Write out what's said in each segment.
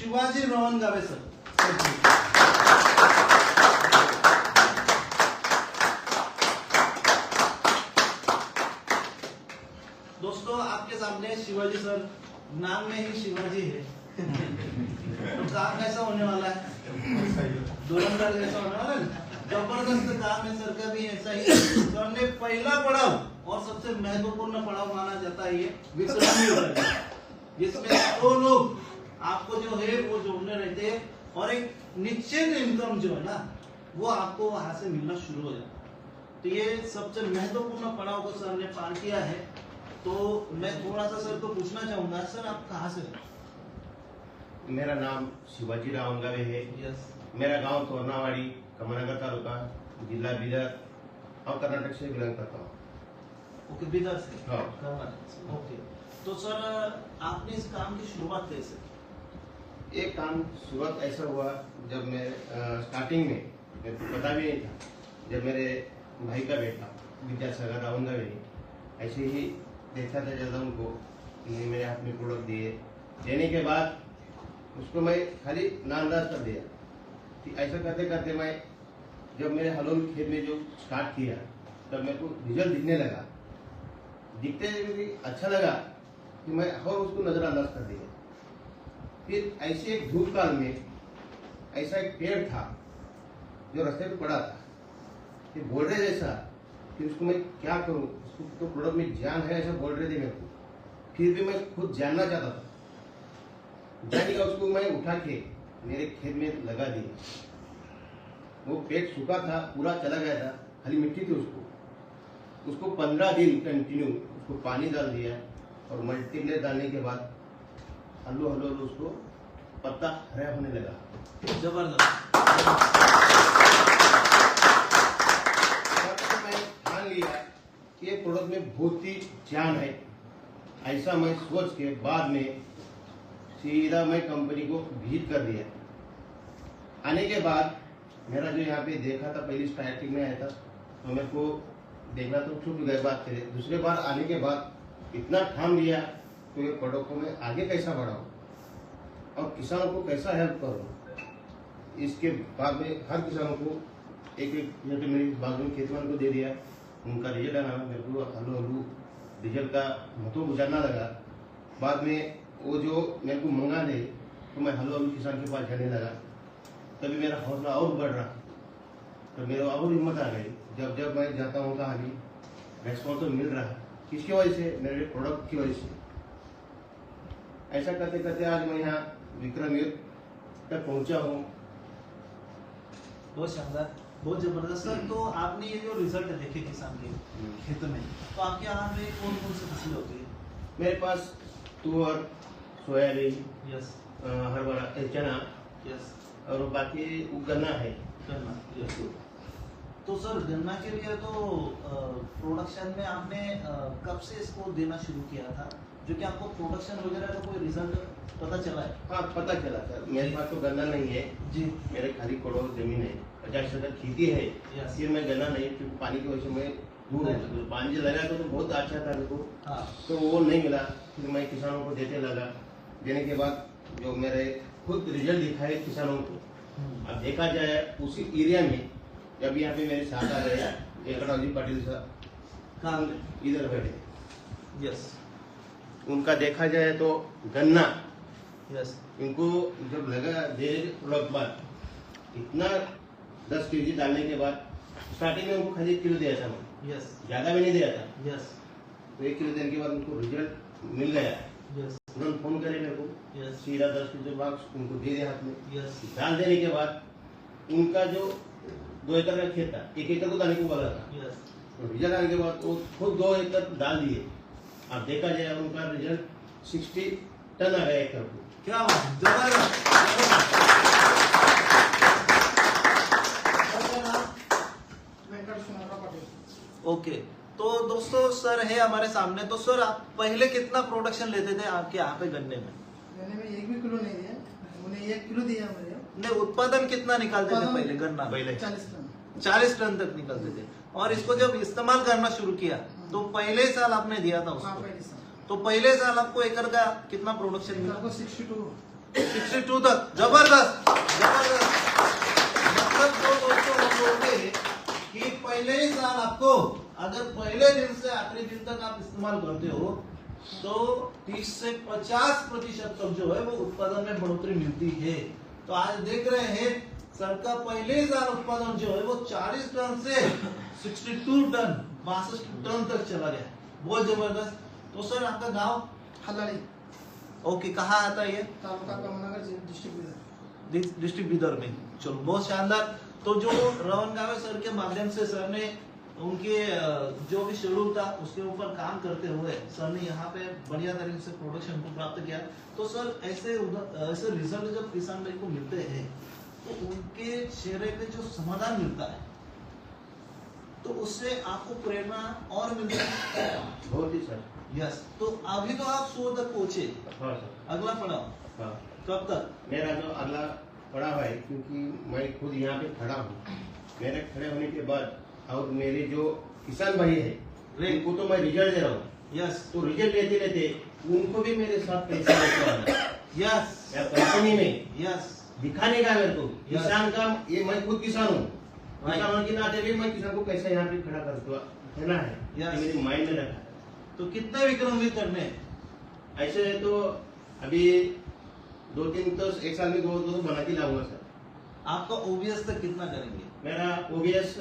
Shivaji रावणगावे sir. दोस्तों आपके सामने शिवाजी सर, नाम में ही शिवाजी है। तो काम कैसा होने वाला है? धुरंधर जैसा होने वाला है। जबरदस्त काम है सर का भी ऐसा ही। सर ने पहला पड़ाव और सबसे महत्वपूर्ण पड़ाव माना जाता है ये विक्रम युद्ध, जिसमें 2 लोग आपको जो है वो जोड़ने रहते हैं और एक निश्चित इनकम जो है ना वो आपको वहां से मिलना शुरू हो जाता है। तो ये सबसे महत्वपूर्ण पड़ाव को सर ने पार किया है। तो मैं थोड़ा सा सर को पूछना चाहूंगा, सर आप कहाँ से? मेरा नाम शिवाजी रावणगावे है। यस। मेरा गांव तोरनावाड़ी, कमनगर तालुका, जिला बीदर और कर्नाटक से बिलोंग करता हूँ। ओके, बीदर से। हाँ। कर्नाटक से। ओके। तो सर आपने इस काम की शुरुआत कैसे? ये काम शुरुआत ऐसा हुआ जब मैं स्टार्टिंग में मेरे को पता भी नहीं था। जब मेरे भाई का बेटा विद्यासागर रावणगावे ऐसे ही देखा था ज़्यादा उनको, मेरे हाथ में प्रोडक्ट दिए। देने के बाद उसको मैं खाली नाअंदाज कर दिया कि ऐसा करते करते मैं जब मेरे हलोल खेत में जो स्टार्ट किया तब मेरे को रिजल्ट दिखने लगा। दिखते भी अच्छा लगा कि मैं और उसको नजरअंदाज कर दिया। फिर ऐसे एक धूप काल में ऐसा एक पेड़ था जो रास्ते पे पड़ा था कि बोल रहे जैसा कि उसको मैं क्या करूं, उसको तो प्रोडक्ट में जान है ऐसा बोल रहे थे मेरे को। फिर भी मैं खुद जानना चाहता था। जाने का उसको मैं उठा के मेरे खेत में लगा दिया। वो पेड़ सूखा था, पूरा चला गया था, खाली मिट्टी थी उसको 15 दिन कंटिन्यू उसको पानी डाल दिया और मल्टीप्लेयर डालने के बाद हल्लो हल्लो उसको पत्ता हरा होने लगा। जबरदस्त। मैं ठान लिया कि ये प्रोडक्ट में बहुत ही जान है। ऐसा मैं सोच के बाद में सीधा मैं कंपनी को विजिट कर दिया। आने के बाद मेरा जो यहाँ पे देखा था, पहली स्टार्टिंग में आया था तो मेरे को देखना तो छूट गए बात करे। दूसरे बार आने के बाद इतना ठान लिया तो ये प्रोडक्ट को मैं आगे कैसा बढ़ाऊँ और किसानों को कैसा हेल्प करूँ। इसके बाद में हर किसानों को एक मेरी बाजू में खेतवान को दे दिया। उनका रिजल्ट आना मेरे को हल्लू रिजल्ट का महत्व जानना लगा। बाद में वो जो मेरे को मंगा दे तो मैं हल्लू किसान के पास जाने लगा। तभी मेरा हौसला और बढ़ रहा तो मेरे और हिम्मत आ गई। जब जब मैं जाता हूँ कहाँ भी रेस्पॉन्स तो मिल रहा है। किसकी वजह से? मेरे प्रोडक्ट की वजह से। ऐसा करते करते आज मैं यहाँ विक्रम युद्ध तक पहुँचा हूँ। बहुत शानदार, बहुत जबरदस्त सर। तो आपने ये जो रिजल्ट देखे किसान के खेत में, तो आपके यहाँ पे कौन कौन सी फसल होती है? मेरे पास तुअर, सोयाबीन, यस, हरभरा, चना यस, और बाकी गन्ना है। गन्ना, यस। तो सर गन्ना के लिए तो प्रोडक्शन में आपने कब से इसको देना शुरू किया था, जो कि आपको प्रोडक्शन वगैरह का कोई रिजल्ट पता चला है? हाँ, पता चला सर। मेरे पास तो गन्ना नहीं है जी। मेरे खाली करोड़ जमीन है, 50 खेती है। यस। फिर मैं गन्ना नहीं, क्योंकि पानी की वजह से मैं दूर हूँ। पानी जो लगा तो बहुत अच्छा था मेरे को। हाँ। तो वो नहीं मिला। फिर मैं किसानों को देते लगा। देने के बाद जो मेरे खुद रिजल्ट दिखाए किसानों को, अब देखा जाए उसी एरिया में जब यहाँ पे मेरे साथ आ गया एकड़ाजी पाटिल साहब, कहाँ? इधर बैठे। यस, उनका देखा जाए तो गन्ना, यस, इनको जब लगा देने के बाद इतना 10 kg डालने के बाद स्टार्टिंग में उनको खाली 1 किलो दिया था मैं, यस, ज्यादा भी नहीं दिया था। यस, तो 1 किलो देने के बाद उनको रिजल्ट मिल गया। यस, उन्होंने फोन करे मेरे को, यस, सीधा 10 किलो बाक्स उनको दे दिया हाथ में। यस, डाल देने के बाद उनका जो 2 एकड़ का खेत था, 1 एकड़ को डालने को बोला था। यस। तो रिजल्ट आने के बाद वो खुद 2 एकड़ डाल दिए। अब देखा जाए उनका रिजल्ट 60 टन आ गया एकड़ को। क्या बात, जबरदस्त। ओके, तो दोस्तों सर है हमारे सामने। तो सर आप पहले कितना प्रोडक्शन लेते थे आपके यहाँ पे गन्ने में? गन्ने में 1 भी किलो नहीं दिया, उन्हें 1 किलो दिया मुझे। नहीं, उत्पादन कितना निकालते थे पहले गन्ना में? पहले 40 टन। 40 टन तक निकलते थे। और इसको जब इस्तेमाल करना शुरू किया तो पहले साल आपने दिया था हाँ, उसको, पहले साल। तो पहले साल आपको एकड़ का कितना प्रोडक्शन मिला? आपको 62 62 तक, जबरदस्त जबरदस्त। मतलब तो दोस्तों हम बोलते हैं कि पहले ही साल आपको अगर पहले दिन से आखिरी दिन तक आप इस्तेमाल करते हो तो 30 से 50% तक जो है वो उत्पादन में बढ़ोतरी मिलती है। तो आज देख रहे हैं सर का पहले ही साल उत्पादन जो है वो 40 टन से 62 टन 62 टन तक चला गया, बहुत जबरदस्त। तो सर आपका गांव हल्लाड़ी ओके, कहाँ आता है ये? तालुका कमलनगर डिस्ट्रिक्ट बिदर। डिस्ट्रिक्ट बिदर में। चलो बहुत शानदार। तो जो रवन गावे सर के माध्यम से सर ने उनके जो भी शेड्यूल था उसके ऊपर काम करते हुए सर ने यहाँ पे बढ़िया तरीके से प्रोडक्शन को प्राप्त किया। तो सर ऐसे रिजल्ट जब किसान भाई को मिलते हैं तो उनके चेहरे पे जो समाधान मिलता है तो उससे आपको प्रेरणा और मिलती है। बहुत ही सर। यस। तो अभी तो आप 100 तक पहुंचे, हाँ सर। अगला पड़ाव हाँ। कब तक? मेरा जो अगला पड़ाव है, क्योंकि मैं खुद यहाँ पे खड़ा हूँ, मेरे खड़े होने के बाद और मेरे जो किसान भाई है उनको तो मैं रिजल्ट दे रहा हूँ। यस। तो रिजल्ट लेते लेते उनको भी मेरे साथ पैसा लेके आना है। यस। या कंपनी में यस। दिखाने का मेरे को Yes. किसान का, ये मैं खुद किसान हूँ, Right. किसान होने के नाते भी मैं किसान को कैसे यहाँ पे खड़ा करना है, Yes. ये मेरे माइंड में रखा है। तो कितने विक्रम भी करने हैं? ऐसे तो अभी 2-3 तो एक साल में 2 बना के लाऊंगा सर। आपका ओबीएस तक कितना करेंगे? मेरा ओबीएस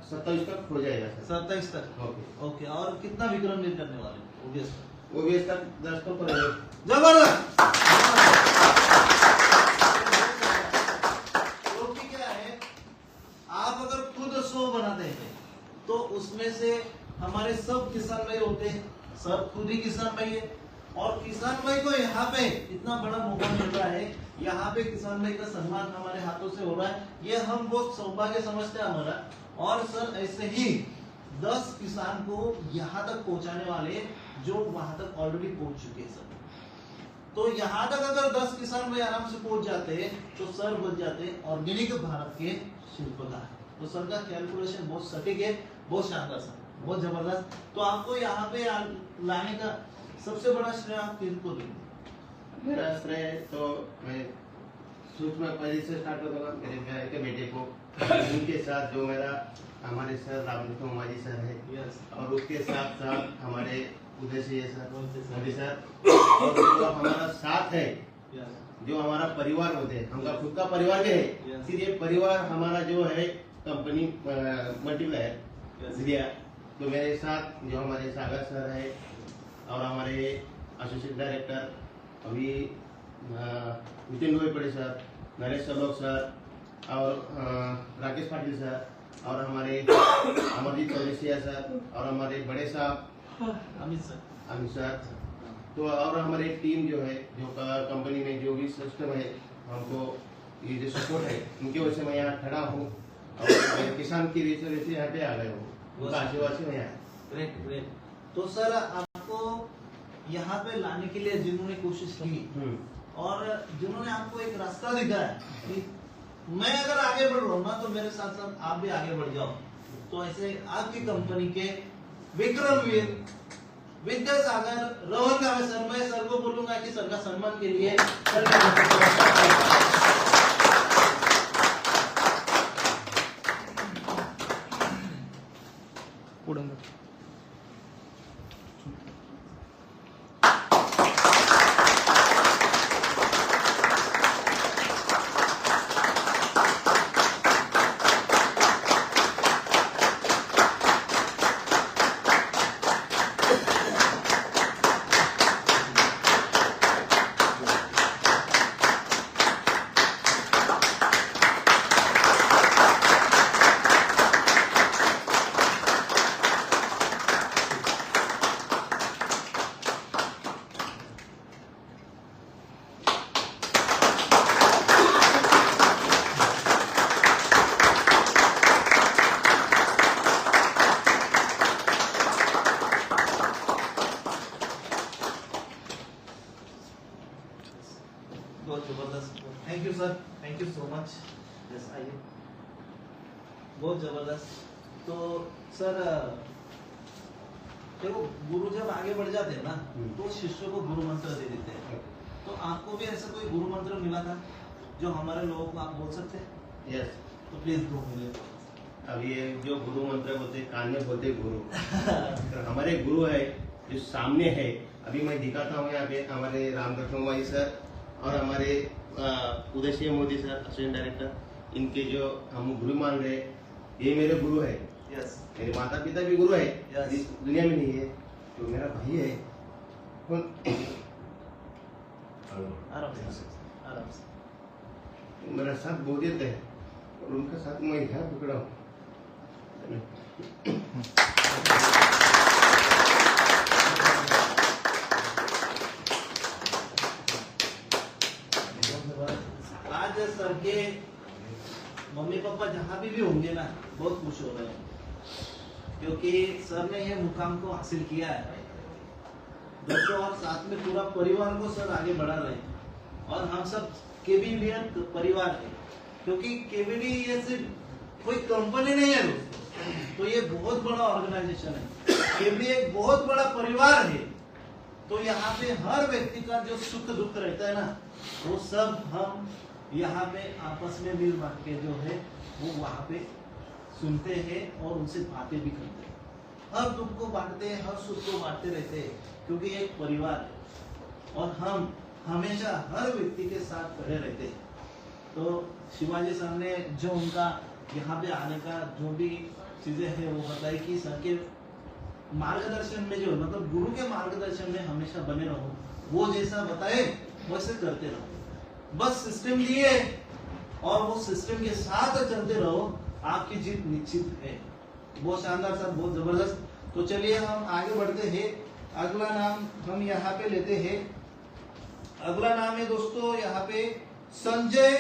27 तक हो जाएगा सर। 27 तक। ओके। ओके, और कितना विक्रम भी करने वाले ओबीएस तक? ओबीएस तक 10 तो पर जबरदस्त। क्योंकि क्या है, आप अगर खुद 100 बनाते हैं तो उसमें से हमारे सब किसान भाई होते हैं, सब खुद ही किसान भाई है, और किसान भाई को यहाँ पे इतना बड़ा मौका मिल रहा है, यहाँ पे किसान भाई का सम्मान हमारे हाथों से हो रहा है, ये हम बहुत सौभाग्य समझते हैं हमारा। और सर ऐसे ही 10 किसान को यहाँ तक पहुँचाने वाले जो वहां तक ऑलरेडी पहुंच चुके हैं सर। तो यहाँ तक अगर 10 किसान भाई आराम से पहुंच जाते हैं तो सर बन जाते ऑर्गेनिक भारत के शिल्पकार। तो सर का कैलकुलेशन बहुत सटीक है, बहुत शानदार सर, बहुत जबरदस्त। तो आपको यहाँ पे लाने का सबसे बड़ा श्रेय आप किनको देंगे? मेरा श्रेय तो मैं सूक्ष्म पहले से स्टार्ट करूंगा मेरे भाई के बेटे को, उनके साथ जो मेरा हमारे सर रामकृष्ण उमाजी सर है, यस। और उसके साथ साथ हमारे उदय सिंह सर, मोदी सर, और जो हमारा साथ है, यस। जो हमारा परिवार होते हैं, हमारा खुद का परिवार भी है, Yes. फिर ये परिवार हमारा जो है कंपनी मल्टीप्लायर Yes. दिया, तो मेरे साथ जो हमारे सागर सर है और हमारे एसोसिएट डायरेक्टर अभी नितिन गोयपड़े सर, नरेश सलोक सर और राकेश पाटिल सर और हमारे अमरजीत चौरसिया सर और हमारे बड़े साहब अमित सर, तो और हमारे टीम जो है, जो कंपनी में जो भी सिस्टम है, हमको ये जो सपोर्ट है, उनकी वजह से मैं यहाँ खड़ा हूँ और किसान की वजह से यहाँ पे आ गए हूँ, उनका आशीर्वाद से मैं यहाँ। Great great. तो सर आपको यहाँ पे लाने के लिए जिन्होंने कोशिश की और जिन्होंने आपको एक रास्ता दिखाया कि मैं अगर आगे बढ़ रहा हूँ ना तो मेरे साथ साथ आप भी आगे बढ़ जाओ, तो ऐसे आपकी कंपनी के विक्रमवीर विद्यासागर रवन गावे सर, मैं सर को बोलूंगा कि सर का सम्मान के लिए सर बहुत जबरदस्त। Thank you sir, thank you so much. Yes आइए, बहुत जबरदस्त। तो सर देखो, गुरु जब आगे बढ़ जाते हैं ना तो शिष्य को गुरु मंत्र दे देते हैं। तो आपको भी ऐसा कोई गुरु मंत्र मिला था जो हमारे लोगों को आप बोल सकते हैं? यस। तो प्लीज दो मिले। अब ये जो गुरु मंत्र बोलते कान में बोलते गुरु तो हमारे गुरु है जो सामने है। अभी मैं दिखाता हूँ यहाँ पे हमारे रामकृष्ण भाई सर और हमारे Uday Singh Modi sir assistant director, इनके जो हम गुरु मान रहे ये मेरे गुरु है। यस। मेरे माता पिता भी गुरु है। Yes. इस दुनिया में नहीं है तो मेरा भाई है आराम से आराम से। मेरा साथ बहुत देते हैं और उनका साथ मैं यहाँ पकड़ा हूँ। आज सर के मम्मी पापा जहाँ भी होंगे ना बहुत खुश हो रहे हैं क्योंकि सर ने ये मुकाम को हासिल किया है दोस्तों, और साथ में पूरा परिवार को सर आगे बढ़ा रहे हैं। और हम सब केबीडियन परिवार है क्योंकि केबीडी ये सिर्फ कोई कंपनी नहीं है दोस्तों, तो ये बहुत बड़ा ऑर्गेनाइजेशन है। केबीडी एक बहुत बड़ा परिवार है। तो यहाँ पे हर व्यक्ति का जो सुख दुख रहता है ना वो सब हम यहाँ पे आपस में मिल बांट के जो है वो वहाँ पे सुनते हैं और उनसे बातें भी करते हैं। हर दुख को बांटते हैं, हर सुख को बांटते रहते हैं क्योंकि एक परिवार है और हम हमेशा हर व्यक्ति के साथ खड़े रहते हैं। तो शिवाजी सर ने जो उनका यहाँ पे आने का जो भी चीजें हैं वो बताई कि सर के मार्गदर्शन में जो मतलब गुरु के मार्गदर्शन में हमेशा बने रहो, वो जैसा बताए वैसे करते रहो। बस सिस्टम दिए और वो सिस्टम के साथ चलते रहो, आपकी जीत निश्चित है। बहुत शानदार सर, बहुत जबरदस्त। तो चलिए हम आगे बढ़ते हैं। अगला नाम हम यहाँ पे लेते हैं। अगला नाम है दोस्तों यहाँ पे संजय